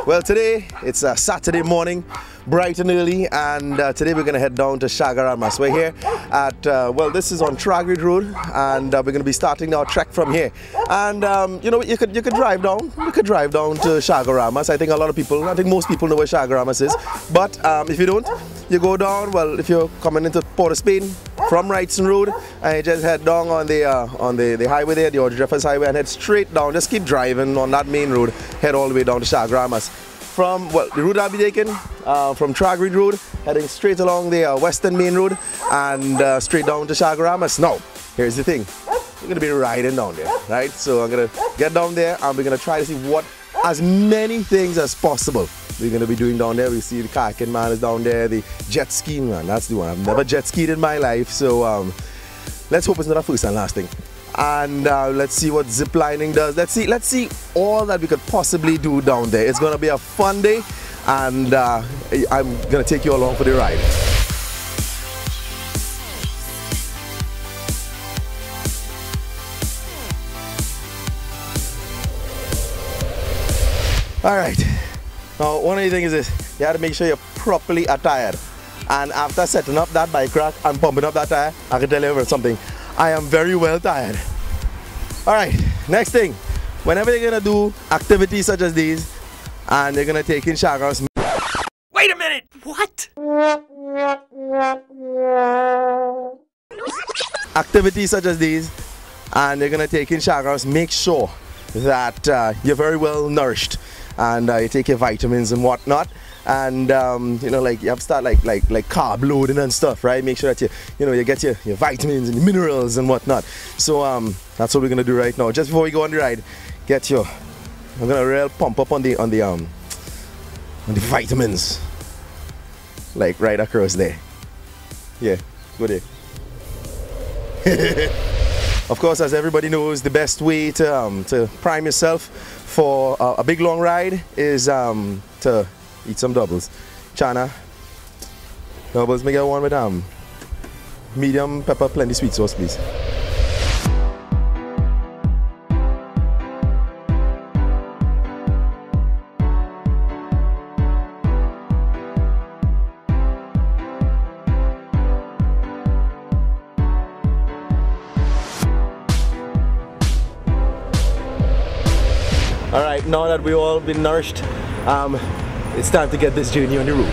Well, today it's a Saturday morning, bright and early, and today we're going to head down to Chaguaramas. We're here at, well, this is on Chaguaramas Road, and we're going to be starting our trek from here. And you know, you could drive down. You could drive down to Chaguaramas. I think a lot of people, I think most people know where Chaguaramas is. But if you don't, you go down. Well, if you're coming into Port of Spain from Wrightson Road, and you just head down on the highway there, the Audrey Jeffers Highway, and head straight down. Just keep driving on that main road. Head all the way down to Chaguaramas. From, well, the route I'll be taking, from Chaguaramas Road, heading straight along the Western Main Road and straight down to Chaguaramas. Now, here's the thing. We're going to be riding down there, right? So I'm going to get down there and we're going to try to see what, as many things as possible we're going to be doing down there. We see the kayaking man is down there, the jet skiing man, that's the one. I've never jet skied in my life, so let's hope it's not a first and last thing. And let's see what zip lining does. Let's see all that we could possibly do down there. It's gonna be a fun day, and I'm gonna take you along for the ride. All right. Now, one of the things is this: you have to make sure you're properly attired. And after setting up that bike rack and pumping up that tire, I can tell you something. I am very well tired. All right, next thing. Whenever you're gonna do activities such as these, and you're gonna take in Chaguaramas. Wait a minute! What? Activities such as these, and you're gonna take in Chaguaramas, make sure that you're very well nourished and you take your vitamins and whatnot. And you know, like you have to start like carb loading and stuff, right? Make sure that you get your vitamins and minerals and whatnot. So that's what we're gonna do right now. Just before we go on the ride, I'm gonna real pump up on the vitamins, like right across there. Yeah, go there. Of course, as everybody knows, the best way to prime yourself for a big long ride is to eat some doubles. Chana, doubles, make it one with medium pepper, plenty sweet sauce, please. All right, now that we've all been nourished, it's time to get this journey on the road.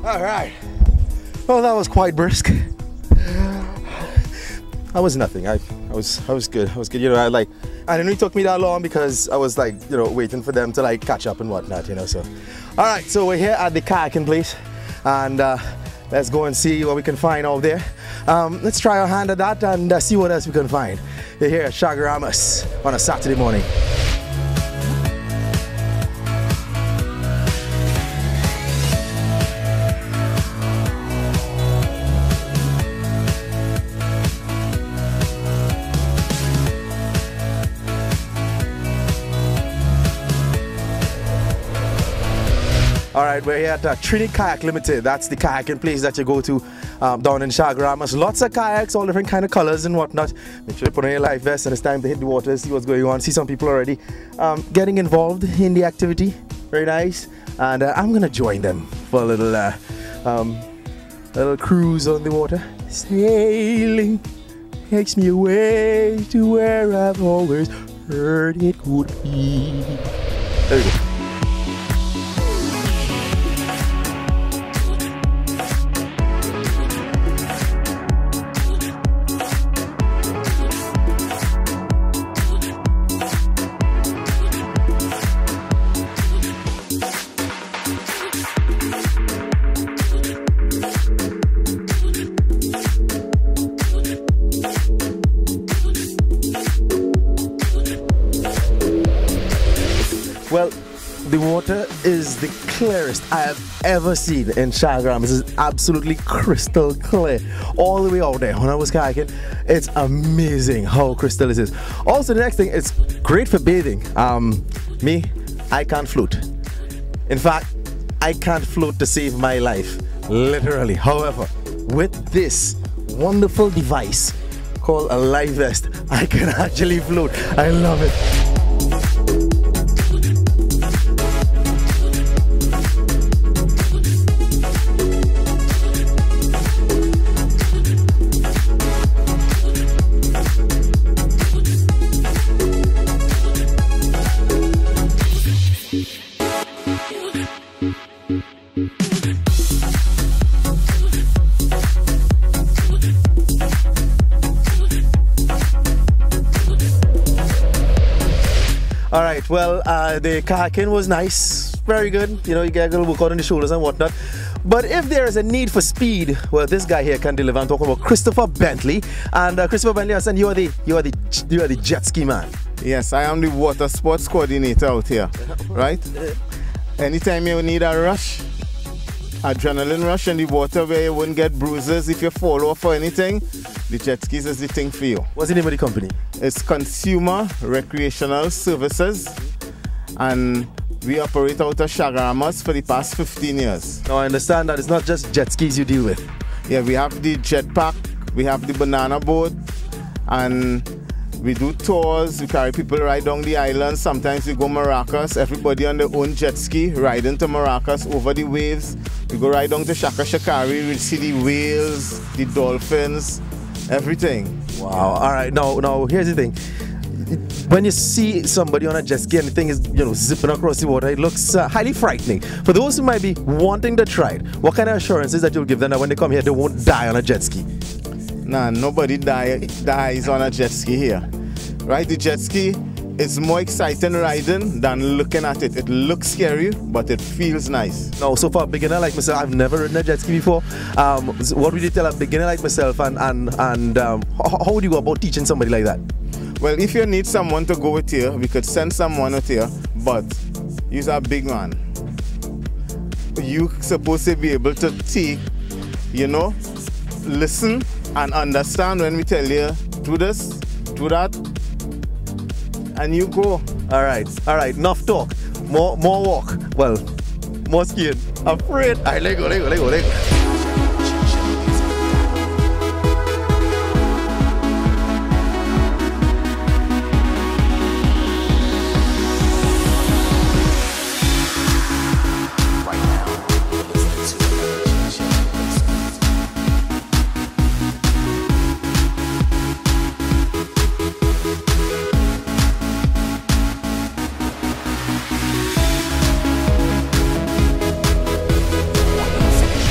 All right. Well, that was quite brisk. That was nothing. I was good. I was good. You know, I didn't really took me that long because I was like, you know, waiting for them to like catch up and whatnot. You know, so. All right. So we're here at the kayaking place, and let's go and see what we can find out there. Let's try our hand at that and see what else we can find. We're here at Chaguaramas on a Saturday morning. All right, we're here at Trinity Kayak Limited. That's the kayaking place that you go to down in Chaguaramas. Lots of kayaks, all different kind of colors and whatnot. Make sure you put on your life vest and it's time to hit the water, see what's going on. See some people already getting involved in the activity. Very nice. And I'm gonna join them for a little cruise on the water. Sailing takes me away to where I've always heard it would be. There you go. water is the clearest I have ever seen in Chaguaramas. This is absolutely crystal clear all the way out there. When I was kayaking, it's amazing how crystal this is. Also, the next thing, it's great for bathing. Me, I can't float. In fact, I can't float to save my life, literally. However, with this wonderful device called a life vest, I can actually float. I love it. All right, well, the kayaking was nice, very good. You know, you get a little work out on the shoulders and whatnot. But if there is a need for speed, well, this guy here can deliver. I'm talking about Christopher Bentley. And Christopher Bentley, I said you are the jet ski man. Yes, I am the water sports coordinator out here, right? Anytime you need a rush, adrenaline rush in the water where you wouldn't get bruises if you fall off or anything, the jet skis is the thing for you. What's the name of the company? It's Consumer Recreational Services, and we operate out of Chaguaramas for the past 15 years. Now I understand that it's not just jet skis you deal with. Yeah, we have the jet pack, we have the banana boat, and we do tours. We carry people right down the island. Sometimes we go Maracas, everybody on their own jet ski, ride into Maracas over the waves. We go right down to Shakari, we see the whales, the dolphins, everything. Wow. All right. Now here's the thing. When you see somebody on a jet ski and the thing is, you know, zipping across the water, it looks highly frightening. For those who might be wanting to try it, what kind of assurances that you'll give them that when they come here, they won't die on a jet ski? Nah, nobody dies on a jet ski here. Right? The jet ski is more exciting riding than looking at it. It looks scary, but it feels nice. Now, so for a beginner like myself, I've never ridden a jet ski before. What would you tell a beginner like myself, and how would you go about teaching somebody like that? Well, if you need someone to go with you, we could send someone out here, but you're a big man. You're supposed to be able to take, you know, listen and understand when we tell you, do this, do that, and you go. All right, enough talk, more walk. Well, more skiing. Afraid. All right, let go.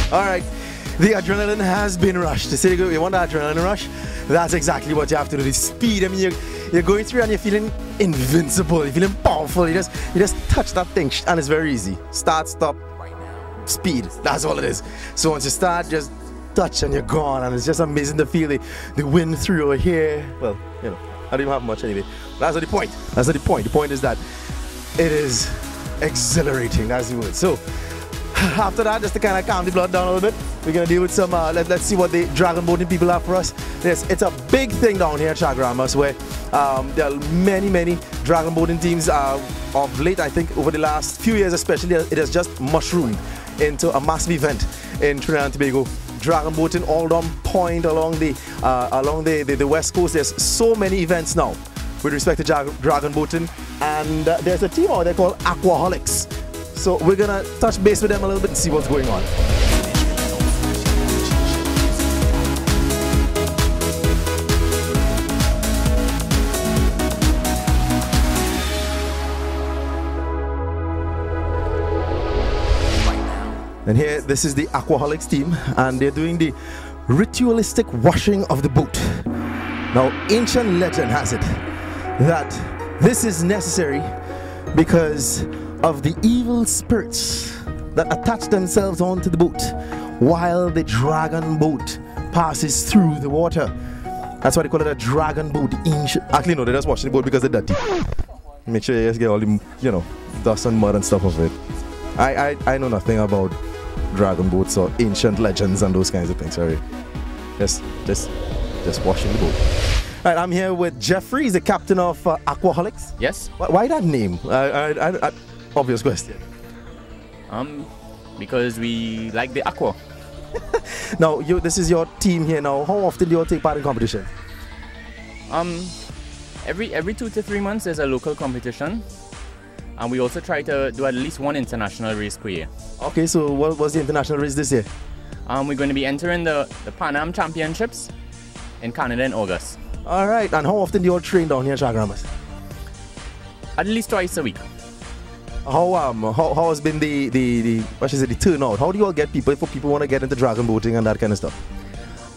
All right, the adrenaline has been rushed. To say you want that adrenaline rush, that's exactly what you have to do. The speed, I mean, you're going through and you're feeling invincible, you're feeling powerful. You just touch that thing and it's very easy. Start, stop, speed, that's all it is. So once you start, just touch and you're gone, and it's just amazing to feel the wind through your hair. Well, you know, I don't even have much anyway. That's not the point. That's not the point. The point is that it is exhilarating, that's the word. So after that, just to kind of calm the blood down a little bit, we're going to deal with some, let's see what the dragon boating people have for us. It's a big thing down here at Chaguaramas where there are many dragon boating teams of late. I think over the last few years especially, it has just mushroomed into a massive event in Trinidad and Tobago. Dragon boating all down point along the west coast. There's so many events now with respect to dragon boating, and there's a team out there called Aquaholics. So we're gonna touch base with them a little bit and see what's going on. And here, this is the Aquaholics team, and they're doing the ritualistic washing of the boat. Now, ancient legend has it that this is necessary because of the evil spirits that attach themselves onto the boat while the dragon boat passes through the water. That's why they call it a dragon boat. Actually, no, they're just washing the boat because they're dirty. Make sure you guys get all the, you know, dust and mud and stuff of it. I know nothing about dragon boats or ancient legends and those kinds of things. Sorry, just washing the boat. All right, I'm here with Jeffrey. He's the captain of Aquaholics. Yes. Why that name? Obvious question. Because we like the aqua. Now, this is your team here now. How often do you take part in competition? Every 2 to 3 months there's a local competition, and we also try to do at least one international race per year. Okay, so what was the international race this year? We're going to be entering the Pan Am Championships in Canada in August. All right, and how often do you all train down here in Chaguaramas? At least twice a week. How has been the what is it, the turnout? How do you all get people, if people want to get into dragon boating and that kind of stuff?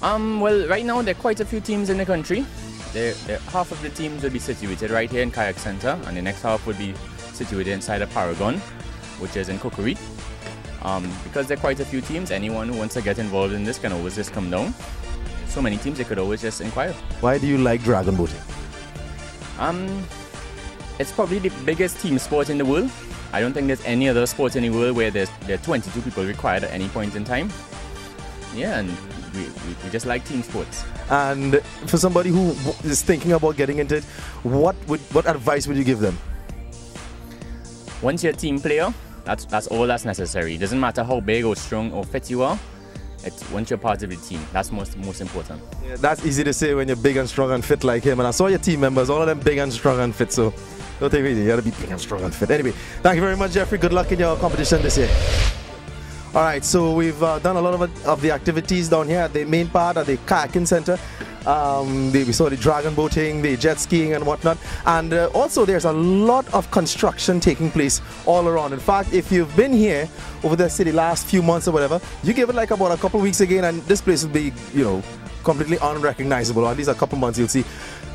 Well, right now there are quite a few teams in the country. Half of the teams will be situated right here in Kayak Center, and the next half would be situated inside of Paragon, which is in Cookery. Because there are quite a few teams, anyone who wants to get involved in this can always just come down. So many teams, they could always just inquire. Why do you like dragon boating? It's probably the biggest team sport in the world. I don't think there's any other sport in the world where there are 22 people required at any point in time. Yeah, and we just like team sports. And for somebody who is thinking about getting into it, what advice would you give them? Once you're a team player, that's all that's necessary. It doesn't matter how big or strong or fit you are. Once you're part of the team, that's most important. Yeah, that's easy to say when you're big and strong and fit like him. And I saw your team members, all of them big and strong and fit. So don't take it easy. You gotta be big and strong and fit. Anyway, thank you very much, Jeffrey. Good luck in your competition this year. All right, so we've done a lot of the activities down here at the main part at the kayaking center. We saw the dragon boating, the jet skiing and whatnot. And also there's a lot of construction taking place all around. In fact, if you've been here over the last few months or whatever, you give it like about a couple of weeks again and this place will be, you know, completely unrecognizable. At least a couple months you'll see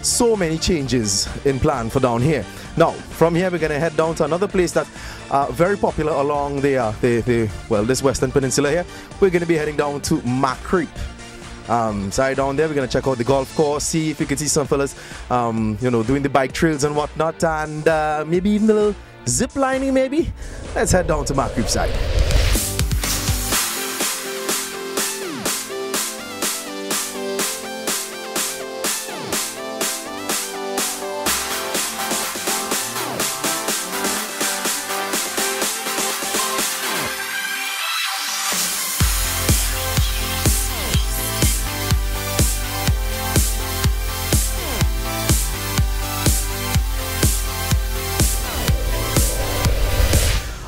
so many changes in plan for down here. Now, from here we're going to head down to another place that's very popular along this western peninsula here. We're going to be heading down to Mac Creek. Sorry, down there we're going to check out the golf course, see if you can see some fellas you know, doing the bike trails and whatnot, and maybe even a little zip lining maybe. Let's head down to Mac Creek side.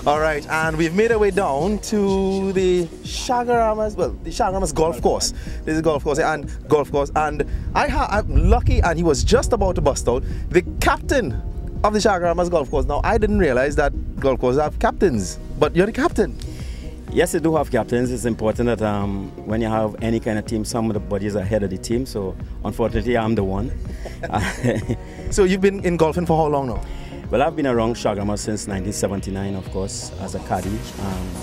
All right, and we've made our way down to the Chaguaramas, the Chaguaramas golf course. This is a golf course, and I'm lucky, and he was just about to bust out, the captain of the Chaguaramas golf course. Now, I didn't realize that golf courses have captains, but you're the captain. Yes, they do have captains. It's important that when you have any kind of team, somebody is ahead of the team. So, unfortunately, I'm the one. So, you've been in golfing for how long now? Well, I've been around Chaguaramas since 1979, of course, as a caddy.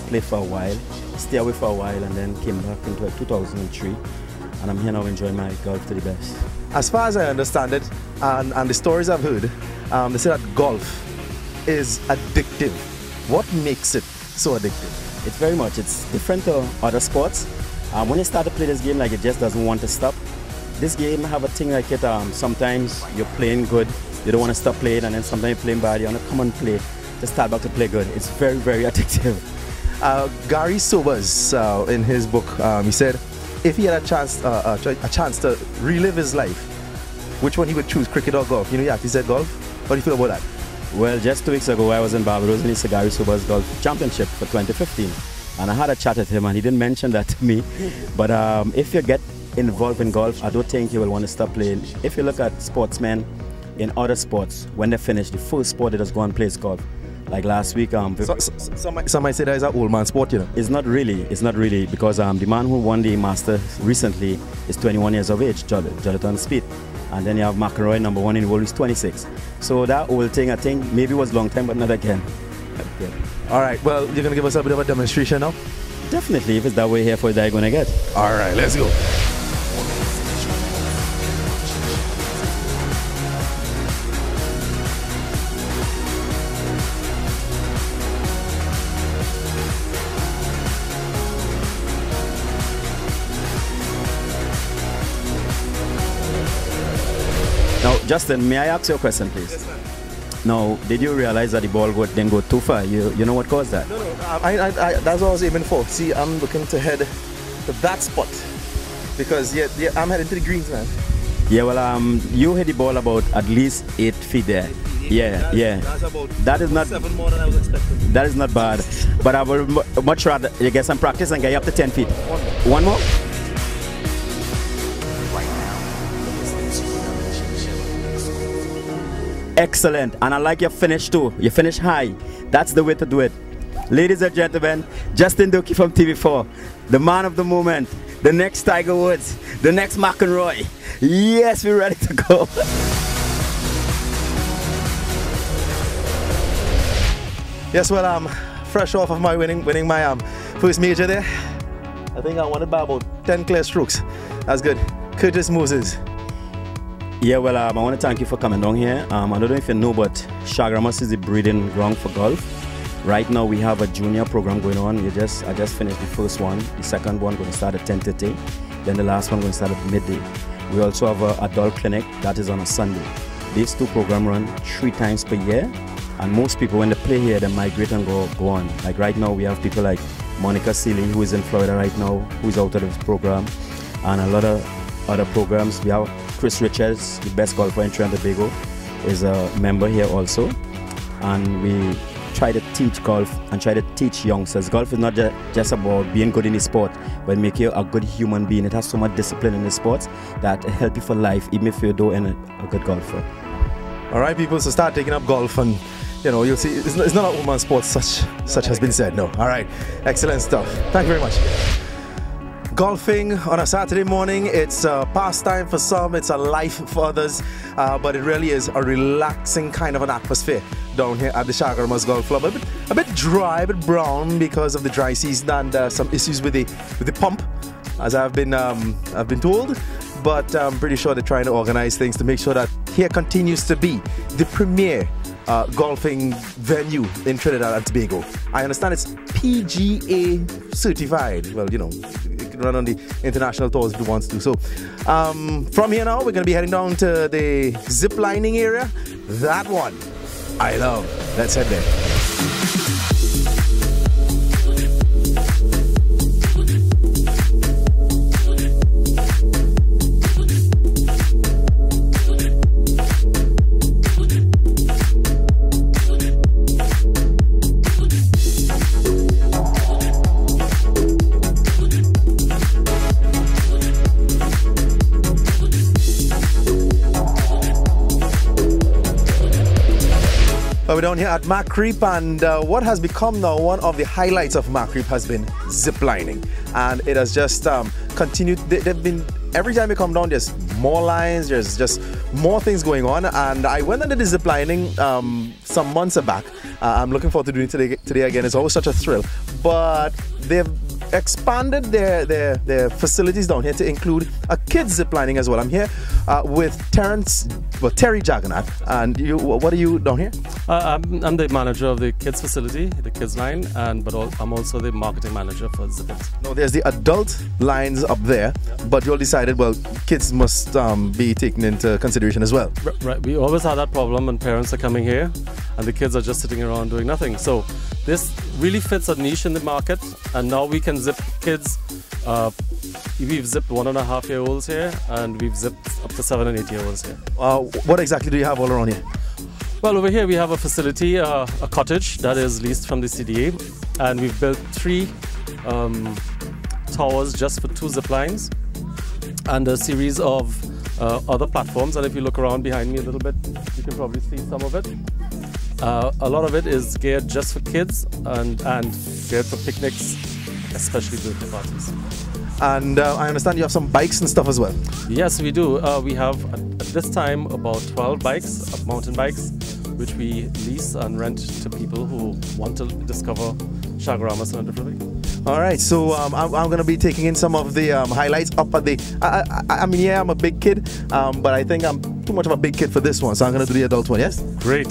Played for a while, stayed away for a while, and then came back in 2003. And I'm here now enjoying my golf to the best. As far as I understand it, and the stories I've heard, they say that golf is addictive. What makes it so addictive? It's very much. It's different to other sports. When you start to play this game, like, it just doesn't want to stop. This game have a thing like it. Sometimes you're playing good, you don't want to stop playing, and then sometimes you're playing bad, you want to come and play to start back to play good. It's very, very addictive. Gary Sobers, in his book, he said if he had a chance to relive his life, which one he would choose, cricket or golf? You know, he actually said golf. What do you feel about that? Well, just 2 weeks ago, I was in Barbados in the Gary Sobers Golf Championship for 2015, and I had a chat with him, and he didn't mention that to me. But if you get involved in golf, I don't think you will want to stop playing. If you look at sportsmen in other sports, when they finish, the first sport they just go and play is golf. Like last week, some might say that is an old man sport, you know. It's not really, because the man who won the Master recently is 21 years of age, Jonathan Speed. And then you have McElroy, number 1 in the world, who's 26. So that old thing, I think, maybe was long time, but not again. Okay. All right, well, you're going to give us a bit of a demonstration now? Definitely, if it's that way here for that you're going to get. All right, let's go. Now, Justin, may I ask you a question, please? Yes, ma'am. Now, did you realize that the ball didn't go too far? You know what caused that? No, that's what I was aiming for. See, I'm looking to head to that spot because yeah, I'm heading to the greens, man. Yeah, well, you hit the ball about at least 8 feet there. Yeah, yeah. That's about That is not 7 more than I was expecting. that is not bad. But I would much rather you get some practice and get you up to 10 feet. One more? Excellent. And I like your finish too. You finish high. That's the way to do it. Ladies and gentlemen, Justin Dookie from TV4, the man of the moment, the next Tiger Woods, the next McEnroy. Yes, we're ready to go. Yes, well, I'm fresh off of my winning my first major there. I think I won it by about 10 clear strokes. That's good. Curtis Moses. Yeah, well, I want to thank you for coming down here. I don't know if you know, but Chaguaramas is the breeding ground for golf. Right now, we have a junior program going on. I just finished the first one. The second one going to start at 10:30. Then the last one going to start at midday. We also have an adult clinic that is on a Sunday. These two programs run 3 times per year. And most people, when they play here, they migrate and go on. Like right now, we have people like Monica Seeley, who is in Florida right now, who is out of this program. And a lot of other programs. We have Chris Richards, the best golfer in Trinidad and Tobago, is a member here also. And we try to teach golf and try to teach youngsters. Golf is not just about being good in the sport, but make you a good human being. It has so much discipline in the sports that it helps you for life, even if you don't end a good golfer. All right, people, so start taking up golf and you'll see it's not a woman's sport, such has been said. No. All right, excellent stuff. Thank you very much. Golfing on a Saturday morning, it's a pastime for some, it's a life for others, but it really is a relaxing kind of an atmosphere down here at the Chaguaramas Golf Club. A bit dry, a bit brown because of the dry season and some issues with the pump, as I've been told. But I'm pretty sure they're trying to organize things to make sure that here continues to be the premier golfing venue in Trinidad and Tobago. I understand it's PGA certified. Well, you can run on the international tours if you want to. So from here now, we're going to be heading down to the zip lining area. That one I love. Let's head there. We're down here at Mac Creek, and what has become now one of the highlights of Mac Creek has been zip lining, and it has just continued. They've been, every time we come down, there's more lines, there's just more things going on, and I went under the zip lining some months back. I'm looking forward to doing it today again. It's always such a thrill, but they've expanded their facilities down here to include a kids zip lining as well. I'm here with Terry Jagannath, and what are you down here? I'm the manager of the kids facility, the kids line, I'm also the marketing manager for Zip It. No, there's the adult lines up there, but you all decided, well, kids must be taken into consideration as well. Right, we always had that problem when parents are coming here and the kids are just sitting around doing nothing. So this really fits a niche in the market, and now we can zip kids. We've zipped 1.5-year-olds here, and we've zipped up to 7 and 8-year-olds here. What exactly do you have all around here? Well, over here we have a facility, a cottage that is leased from the CDA, and we've built 3 towers just for 2 zip lines and a series of other platforms. And if you look around behind me a little bit, you can probably see some of it. A lot of it is geared just for kids and geared for picnics, especially birthday parties. And I understand you have some bikes and stuff as well. Yes, we do. We have at this time about 12 bikes, mountain bikes, which we lease and rent to people who want to discover Chaguaramas in a different way. All right, so I'm going to be taking in some of the highlights up at the... I mean, yeah, I'm a big kid, but I think I'm too much of a big kid for this one, so I'm going to do the adult one, yes? Great.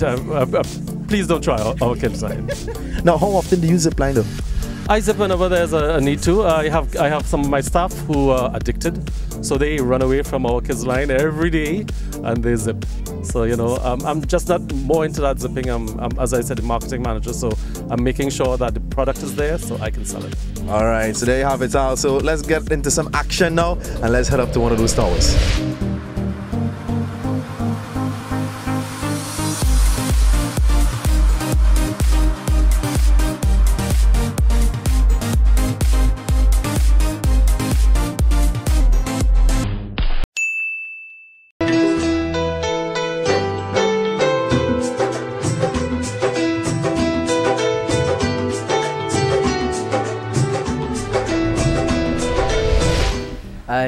Please don't try our kids' line. Now, how often do you zip line though? I zip whenever there's a need to. I have some of my staff who are addicted, so they run away from our kids line every day and they zip. So you know, I'm just not more into that zipping. I'm as I said, the marketing manager, so I'm making sure that the product is there so I can sell it. All right, so there you have it all. So let's get into some action now and let's head up to one of those towers.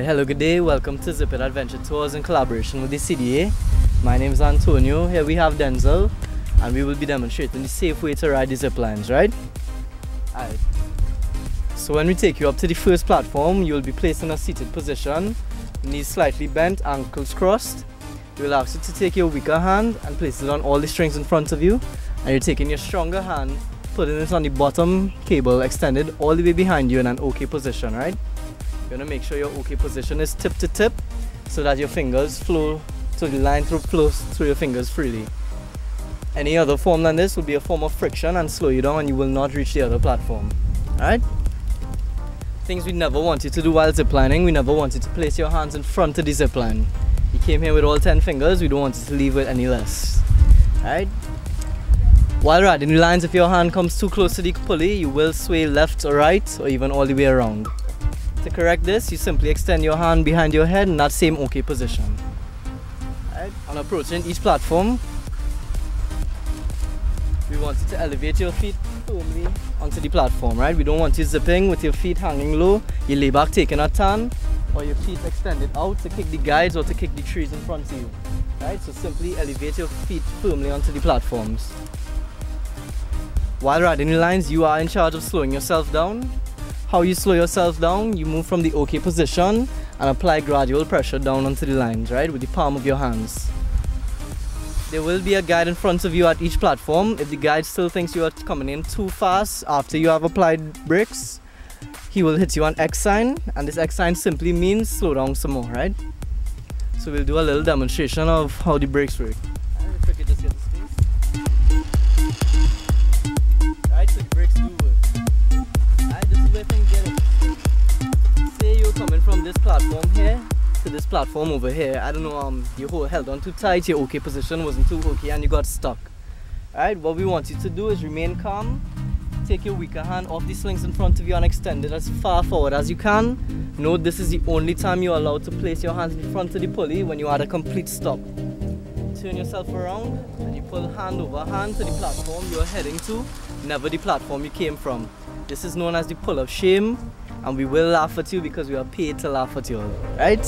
Hello, good day. Welcome to Zip It Adventure Tours in collaboration with the CDA. My name is Antonio. Here we have Denzel, and we will be demonstrating the safe way to ride the zip lines, right? Alright. So when we take you up to the first platform, you will be placed in a seated position, knees slightly bent, ankles crossed. We will ask you to take your weaker hand and place it on all the strings in front of you, and you're taking your stronger hand, putting it on the bottom cable, extended all the way behind you in an OK position, right? You're going to make sure your OK position is tip to tip so that your fingers flow, so the line flows through your fingers freely. Any other form than this will be a form of friction and slow you down, and you will not reach the other platform. Alright? Things we never want you to do while ziplining: we never want you to place your hands in front of the zipline. You came here with all 10 fingers, we don't want you to leave with any less. Alright? While riding the lines, if your hand comes too close to the pulley, you will sway left or right, or even all the way around. To correct this, you simply extend your hand behind your head in that same OK position. Right. On approaching each platform, we want you to elevate your feet firmly onto the platform, right? We don't want you zipping with your feet hanging low, you lay back taking a turn, or your feet extended out to kick the guides or to kick the trees in front of you. Right? So simply elevate your feet firmly onto the platforms. While riding the lines, you are in charge of slowing yourself down. How you slow yourself down: you move from the OK position and apply gradual pressure down onto the lines, right, with the palm of your hands. There will be a guide in front of you at each platform. If the guide still thinks you are coming in too fast after you have applied brakes, he will hit you an X sign, and this X sign simply means slow down some more, right? So we'll do a little demonstration of how the brakes work. If I could just get the space. Right, so the brakes do work. Say you're coming from this platform here to this platform over here. I don't know, you held on too tight, your OK position wasn't too OK, and you got stuck. Alright, what we want you to do is remain calm. Take your weaker hand off the slings in front of you and extend it as far forward as you can. Note this is the only time you're allowed to place your hands in front of the pulley, when you are at a complete stop. Turn yourself around and you pull hand over hand to the platform you're heading to, never the platform you came from. This is known as the pull of shame, and we will laugh at you because we are paid to laugh at you, right?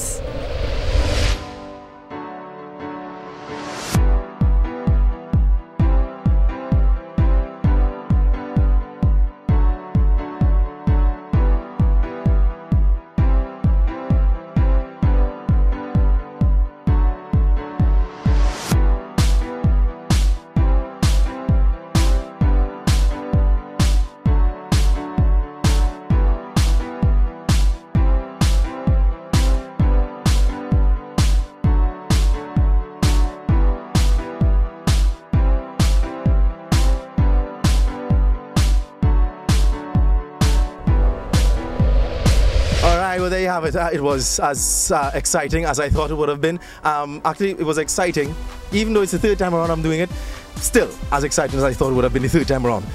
Well, there you have it. It was as exciting as I thought it would have been. Actually, it was exciting. Even though it's the third time around I'm doing it, still as exciting as I thought it would have been the third time around.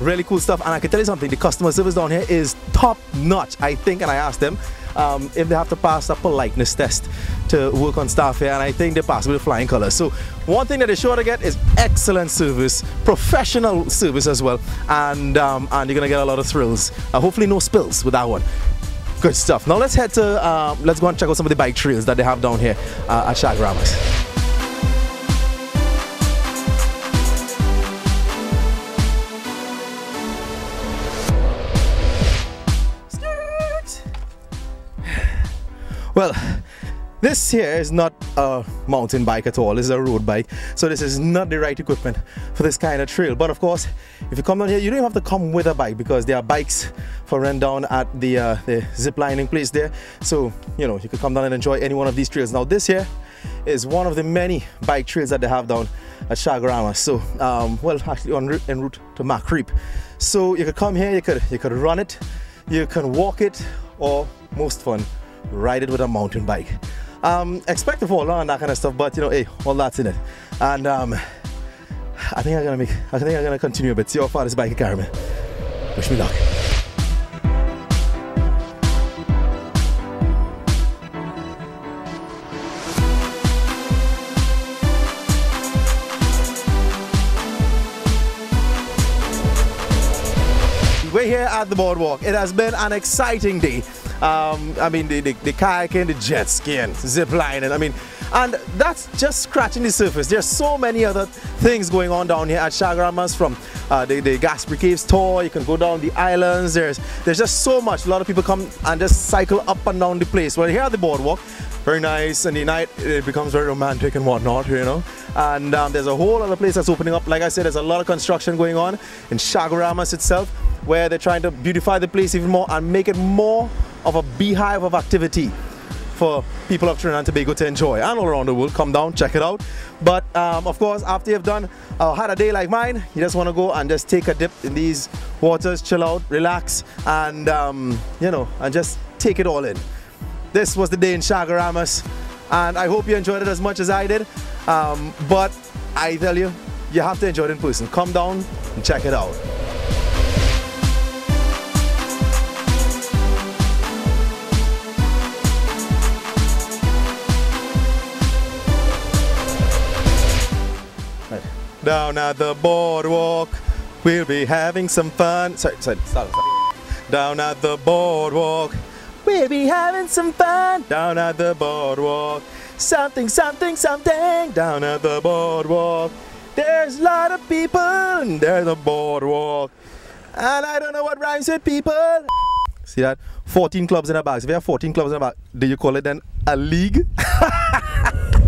Really cool stuff. And I can tell you something, the customer service down here is top notch, I think. And I asked them if they have to pass a politeness test to work on staff here, and I think they passed with flying colors. So one thing that they're sure to get is excellent service, professional service as well, and you're gonna get a lot of thrills. Hopefully no spills with that one. Good stuff. Now let's head to, let's go and check out some of the bike trails that they have down here at Chaguaramas. Well, This here is not a mountain bike at all. This is a road bike. So this is not the right equipment for this kind of trail. But of course, if you come down here, you don't have to come with a bike because there are bikes for rent down at the zip lining place there. So, you know, you can come down and enjoy any one of these trails. Now this here is one of the many bike trails that they have down at Chaguaramas. So, well, actually en route to Mac Creek. So you could come here, you could run it, you can walk it, or most fun, ride it with a mountain bike. Expect to fall down and that kind of stuff, but you know, hey, all that's in it. And I think I'm gonna continue a bit, see how far this bike can carry me. Wish me luck. We're here at the boardwalk. It has been an exciting day. I mean, the kayaking, the jet skiing, zip lining, I mean, and that's just scratching the surface. There's so many other things going on down here at Chaguaramas, from the Gaspre Caves tour. You can go down the islands. There's just so much. A lot of people come and just cycle up and down the place. Well, here at the boardwalk, very nice, and the night it becomes very romantic and whatnot, you know. And there's a whole other place that's opening up. Like I said, there's a lot of construction going on in Chaguaramas itself, where they're trying to beautify the place even more and make it more of a beehive of activity for people of Trinidad and Tobago to enjoy, and all around the world. Come down, check it out. But of course, after you've done had a day like mine, you just want to go and just take a dip in these waters, chill out, relax, and you know, and just take it all in. This was the day in Chaguaramas, and I hope you enjoyed it as much as I did. But I tell you, you have to enjoy it in person. Come down and check it out. Down at the boardwalk, we'll be having some fun. Sorry, start. Down at the boardwalk, we'll be having some fun. Down at the boardwalk, something, something, something. Down at the boardwalk, there's a lot of people, and there's a boardwalk. And I don't know what rhymes with people. See that? 14 clubs in a bag. So if you have 14 clubs in a bag, do you call it then a league?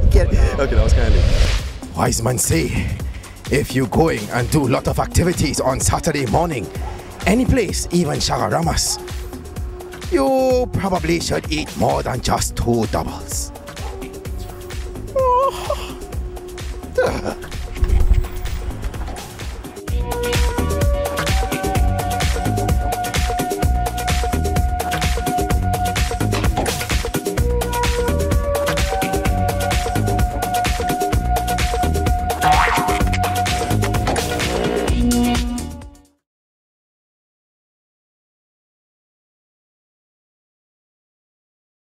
Okay, that was kind of late. Wise man say, if you're going and do a lot of activities on Saturday morning, any place, even Chaguaramas, you probably should eat more than just 2 doubles.